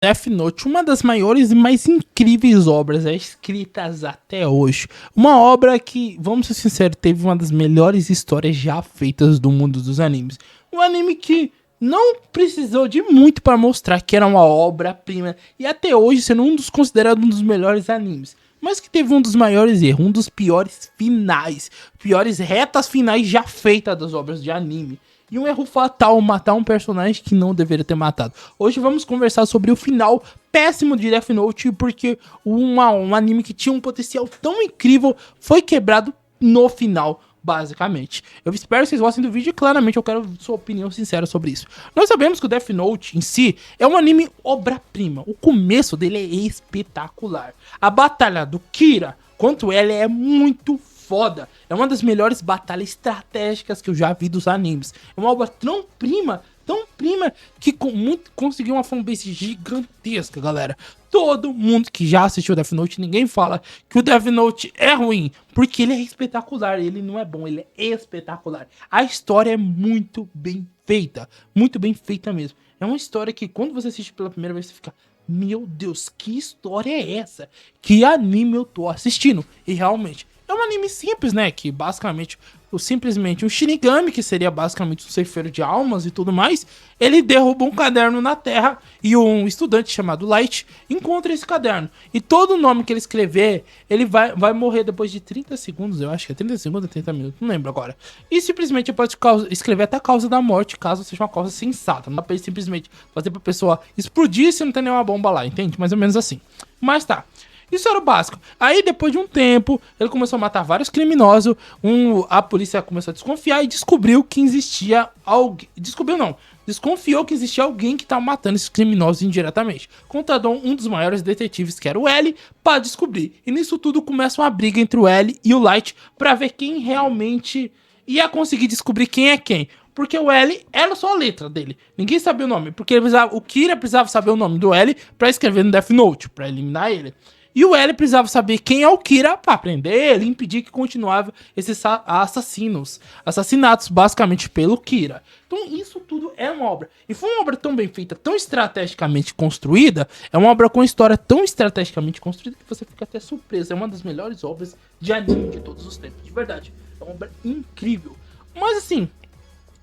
Death Note, uma das maiores e mais incríveis obras escritas até hoje. Uma obra que, vamos ser sinceros, teve uma das melhores histórias já feitas do mundo dos animes. Um anime que não precisou de muito para mostrar que era uma obra-prima e até hoje sendo considerado um dos melhores animes. Mas que teve um dos maiores erros, um dos piores finais, piores retas finais já feitas das obras de anime. E um erro fatal, matar um personagem que não deveria ter matado. Hoje vamos conversar sobre o final péssimo de Death Note, porque um anime que tinha um potencial tão incrível foi quebrado no final, basicamente. Eu espero que vocês gostem do vídeo e claramente eu quero sua opinião sincera sobre isso. Nós sabemos que o Death Note em si é um anime obra-prima. O começo dele é espetacular. A batalha do Kira contra ele é muito foda. É uma das melhores batalhas estratégicas que eu já vi dos animes. É uma obra tão prima, que conseguiu uma fanbase gigantesca, galera. Todo mundo que já assistiu Death Note, ninguém fala que o Death Note é ruim, porque ele é espetacular, ele não é bom, ele é espetacular. A história é muito bem feita mesmo. É uma história que quando você assiste pela primeira vez, você fica... Meu Deus, que história é essa? Que anime eu tô assistindo? E realmente, é um anime simples, né? Que basicamente, simplesmente um Shinigami, que seria basicamente um ceifeiro de almas e tudo mais, ele derruba um caderno na terra e um estudante chamado Light encontra esse caderno. E todo nome que ele escrever, ele vai morrer depois de 30 segundos, eu acho que é 30 segundos ou 30 minutos, não lembro agora. E simplesmente pode escrever até a causa da morte, caso seja uma causa sensata. Não dá pra ele simplesmente fazer pra pessoa explodir se não tem nenhuma bomba lá, entende? Mais ou menos assim. Mas tá. Isso era o básico. Aí, depois de um tempo, ele começou a matar vários criminosos. A polícia começou a desconfiar e descobriu que existia alguém. Descobriu não. Desconfiou que existia alguém que estava matando esses criminosos indiretamente. Contratou um dos maiores detetives, que era o L, para descobrir. E nisso tudo começa uma briga entre o L e o Light para ver quem realmente ia conseguir descobrir quem é quem. Porque o L era só a letra dele. Ninguém sabia o nome. Porque o Kira precisava saber o nome do L para escrever no Death Note, para eliminar ele. E o L precisava saber quem é o Kira pra prender ele e impedir que continuava esses assassinatos basicamente pelo Kira. Então isso tudo é uma obra. E foi uma obra tão bem feita, tão estrategicamente construída, é uma obra com história tão estrategicamente construída que você fica até surpreso. É uma das melhores obras de anime de todos os tempos, de verdade. É uma obra incrível. Mas assim...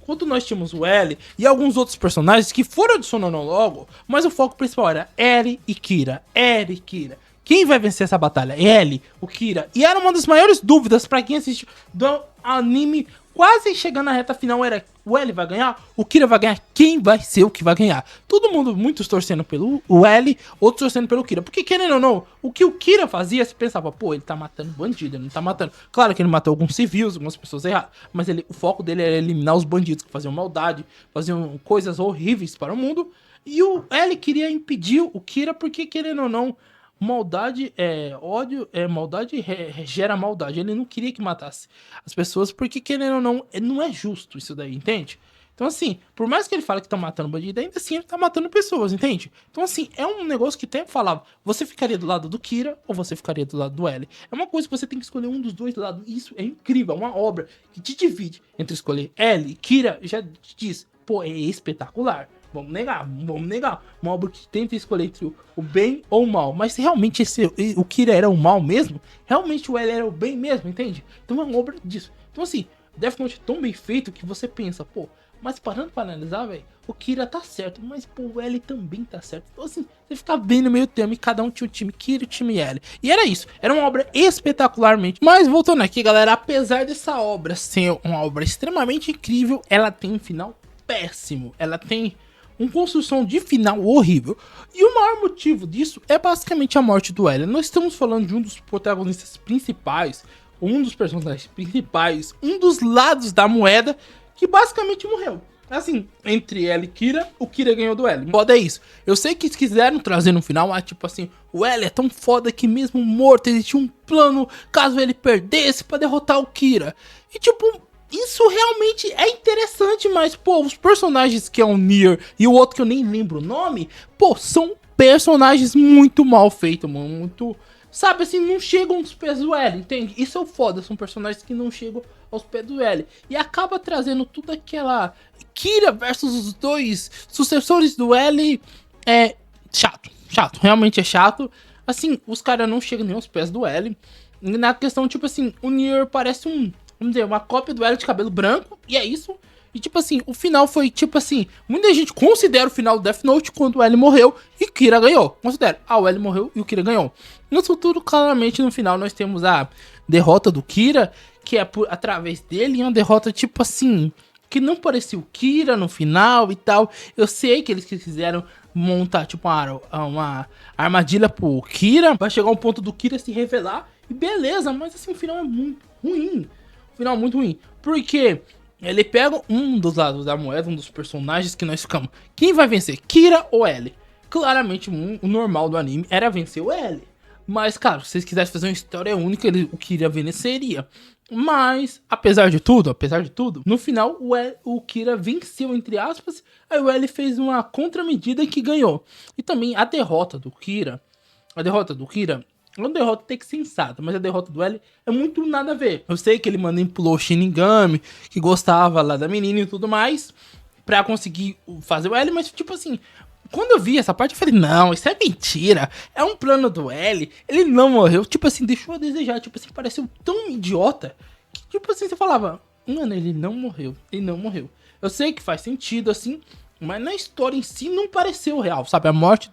Quando nós tínhamos o L e alguns outros personagens que foram adicionando logo, mas o foco principal era L e Kira. L e Kira. Quem vai vencer essa batalha? L, o Kira. E era uma das maiores dúvidas pra quem assiste do anime, quase chegando na reta final, era o L vai ganhar? O Kira vai ganhar? Quem vai ser o que vai ganhar? Todo mundo, muitos torcendo pelo L, outros torcendo pelo Kira. Porque querendo ou não, o que o Kira fazia, você pensava, pô, ele tá matando bandido, ele não tá matando. Claro que ele matou alguns civis, algumas pessoas erradas, mas o foco dele era eliminar os bandidos que faziam maldade, faziam coisas horríveis para o mundo. E o L queria impedir o Kira porque, querendo ou não, maldade é ódio, maldade gera maldade. Ele não queria que matasse as pessoas porque, querendo ou não é justo isso daí, entende? Então, assim, por mais que ele fale que tá matando bandido, ainda assim ele tá matando pessoas, entende? Então, assim, é um negócio que até falava, você ficaria do lado do Kira ou você ficaria do lado do L? É uma coisa que você tem que escolher um dos dois lados. Isso é incrível, é uma obra que te divide entre escolher L e Kira, já te diz, pô, é espetacular. Vamos negar. Uma obra que tenta escolher entre o bem ou o mal. Mas se realmente o Kira era o mal mesmo, realmente o L era o bem mesmo, entende? Então é uma obra disso. Então assim, Death Note é tão bem feito que você pensa, pô, mas parando pra analisar, velho, o Kira tá certo, mas pô, o L também tá certo. Então assim, você fica bem no meio termo e cada um tinha o time Kira e o time L. E era isso, era uma obra espetacularmente. Mas voltando aqui, galera, apesar dessa obra ser uma obra extremamente incrível, ela tem um final péssimo. Ela tem uma construção de final horrível. E o maior motivo disso é basicamente a morte do L. Nós estamos falando de um dos protagonistas principais, um dos personagens principais, um dos lados da moeda que basicamente morreu. Assim, entre L e Kira, o Kira ganhou do L. Foda é isso. Eu sei que quiseram trazer no final, tipo assim, o L é tão foda que mesmo morto ele tinha um plano caso ele perdesse pra derrotar o Kira. E tipo... Isso realmente é interessante, mas, pô, os personagens que é o Nier e o outro que eu nem lembro o nome, pô, são personagens muito mal feitos, mano, muito... Sabe, assim, não chegam aos pés do L, entende? Isso é o foda, são personagens que não chegam aos pés do L. E acaba trazendo tudo aquela... Kira versus os dois sucessores do L, chato, realmente é chato. Assim, os caras não chegam nem aos pés do L. Na questão, tipo assim, o Nier parece vamos dizer, uma cópia do L de cabelo branco, e é isso. E tipo assim, o final foi tipo assim, muita gente considera o final do Death Note quando o L morreu e Kira ganhou. Considera, o L morreu e o Kira ganhou. No futuro, claramente, no final, nós temos a derrota do Kira, que é através dele, e uma derrota tipo assim, que não parecia o Kira no final e tal. Eu sei que eles quiseram montar tipo uma armadilha pro Kira, vai chegar um ponto do Kira se revelar, e beleza, mas assim, o final é muito ruim. O final é muito ruim, porque ele pega um dos lados da moeda, um dos personagens que nós ficamos. Quem vai vencer, Kira ou L? Claramente, o normal do anime era vencer o L. Mas, cara, se vocês quisessem fazer uma história única, o Kira venceria. Mas, apesar de tudo, no final o Kira venceu, entre aspas. Aí o L fez uma contramedida que ganhou. E também a derrota do Kira é uma derrota até que sensata, mas a derrota do L é muito nada a ver. Eu sei que ele manipulou o Shinigami, que gostava lá da menina e tudo mais, pra conseguir fazer o L, mas tipo assim, quando eu vi essa parte eu falei, não, isso é mentira, é um plano do L, ele não morreu, tipo assim, deixou a desejar, tipo assim, pareceu tão idiota, que tipo assim, você falava, mano, ele não morreu. Eu sei que faz sentido assim, mas na história em si não pareceu real, sabe? A morte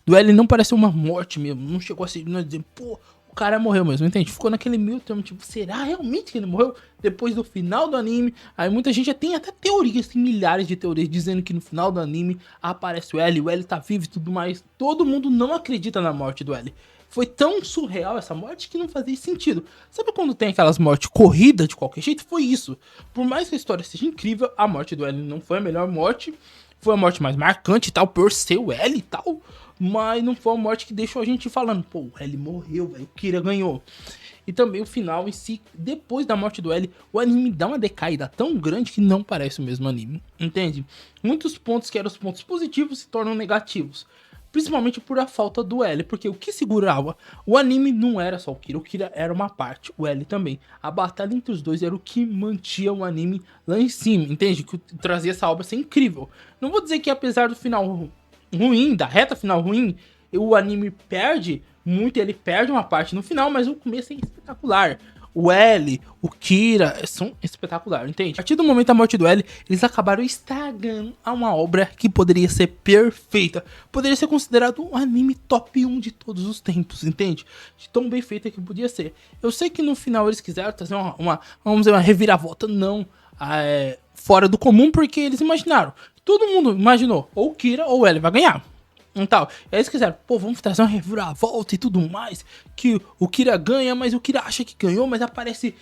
do L não pareceu uma morte mesmo. Não chegou assim, não dizer, pô, o cara morreu mesmo, entende? Ficou naquele meio termo, tipo, será realmente que ele morreu? Depois do final do anime, aí muita gente já tem até teorias, tem milhares de teorias dizendo que no final do anime aparece o L tá vivo e tudo mais. Todo mundo não acredita na morte do L. Foi tão surreal essa morte que não fazia sentido. Sabe quando tem aquelas mortes corridas de qualquer jeito? Foi isso. Por mais que a história seja incrível, a morte do L não foi a melhor morte. Foi a morte mais marcante e tal, por ser o L e tal. Mas não foi uma morte que deixou a gente falando, pô, o L morreu, velho, o Kira ganhou. E também o final em si, depois da morte do L, o anime dá uma decaída tão grande que não parece o mesmo anime, entende? Muitos pontos que eram os pontos positivos se tornam negativos. Principalmente por a falta do L, porque o que segurava o anime não era só o Kira era uma parte, o L também. A batalha entre os dois era o que mantinha o anime lá em cima, entende? Que trazia essa obra ser incrível. Não vou dizer que apesar do final ruim, da reta final ruim, o anime perde muito, ele perde uma parte no final, mas o começo é espetacular. O L, o Kira são espetaculares, entende? A partir do momento da morte do L, eles acabaram estragando uma obra que poderia ser perfeita. Poderia ser considerado um anime top 1 de todos os tempos, entende? De tão bem feita que podia ser. Eu sei que no final eles quiseram trazer vamos dizer, uma reviravolta não fora do comum, porque eles imaginaram. Todo mundo imaginou, ou o Kira ou o L vai ganhar. Então, eles quiseram, pô, vamos trazer uma reviravolta e tudo mais, que o Kira ganha, mas o Kira acha que ganhou, mas aparece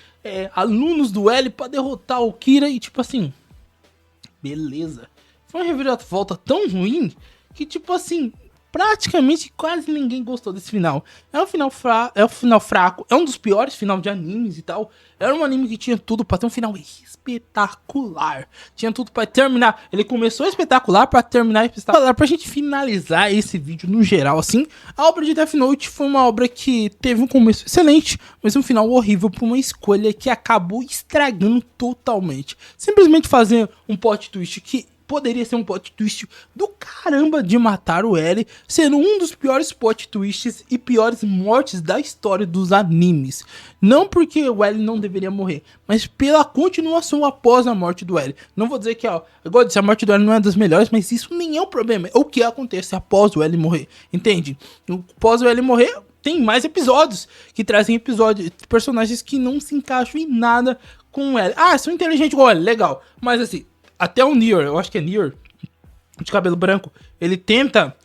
alunos do L pra derrotar o Kira e tipo assim, beleza. Foi uma reviravolta tão ruim que tipo assim, praticamente quase ninguém gostou desse final. É um final fraco, é um dos piores final de animes e tal. Era um anime que tinha tudo pra ter um final espetacular. Tinha tudo pra terminar. Ele começou espetacular pra terminar espetacular. Pra gente finalizar esse vídeo no geral, assim, a obra de Death Note foi uma obra que teve um começo excelente, mas um final horrível por uma escolha que acabou estragando totalmente. Simplesmente fazer um plot twist que poderia ser um plot twist do caramba de matar o L, sendo um dos piores plot twists e piores mortes da história dos animes. Não porque o L não deveria morrer, mas pela continuação após a morte do L. Não vou dizer que, igual eu disse, a morte do L não é das melhores, mas isso nem é o problema. É o que acontece após o L morrer, entende? Após o L morrer, tem mais episódios que trazem personagens que não se encaixam em nada com o L. São inteligentes igual o L, legal. Mas assim, até o Nier, eu acho que é Nier, de cabelo branco, ele tenta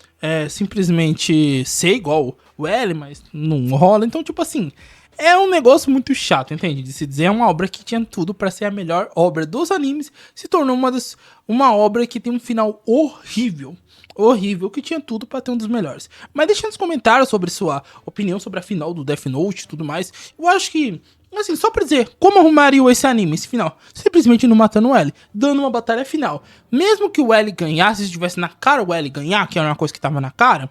simplesmente ser igual o L, mas não rola. Então, tipo assim, é um negócio muito chato, entende? De se dizer, é uma obra que tinha tudo pra ser a melhor obra dos animes, se tornou uma obra que tem um final horrível, que tinha tudo pra ter um dos melhores. Mas deixa nos comentários sobre sua opinião sobre a final do Death Note e tudo mais. Eu acho que, assim, só pra dizer, como arrumaria esse anime, esse final? Simplesmente não matando o L, dando uma batalha final. Mesmo que o L ganhasse, se estivesse na cara o L ganhar, que era uma coisa que tava na cara,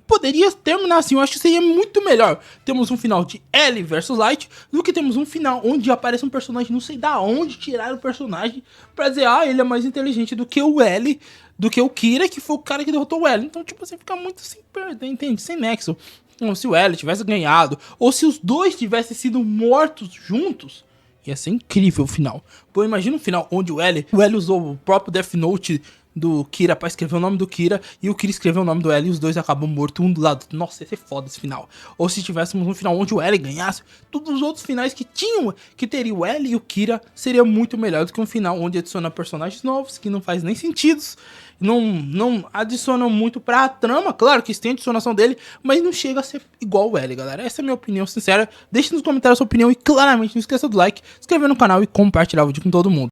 poderia terminar assim. Eu acho que seria muito melhor. Temos um final de L versus Light do que temos um final onde aparece um personagem, não sei da onde tiraram o personagem pra dizer, ele é mais inteligente do que o L, do que o Kira, que foi o cara que derrotou o L. Então, tipo assim, fica muito sem perder, entende? Sem nexo. Então, se o L tivesse ganhado, ou se os dois tivessem sido mortos juntos, ia ser incrível o final. Pô, imagina um final onde o L usou o próprio Death Note do Kira pra escrever o nome do Kira, e o Kira escreveu o nome do L e os dois acabam mortos um do lado. Nossa, ia ser foda esse final. Ou se tivéssemos um final onde o L ganhasse, todos os outros finais que tinham, que teria o L e o Kira, seria muito melhor do que um final onde adiciona personagens novos, que não faz nem sentido. Não adicionam muito pra trama, claro que isso tem adicionação dele, mas não chega a ser igual o L, galera. Essa é a minha opinião sincera. Deixe nos comentários a sua opinião e claramente não esqueça do like, se inscrever no canal e compartilhar o vídeo com todo mundo.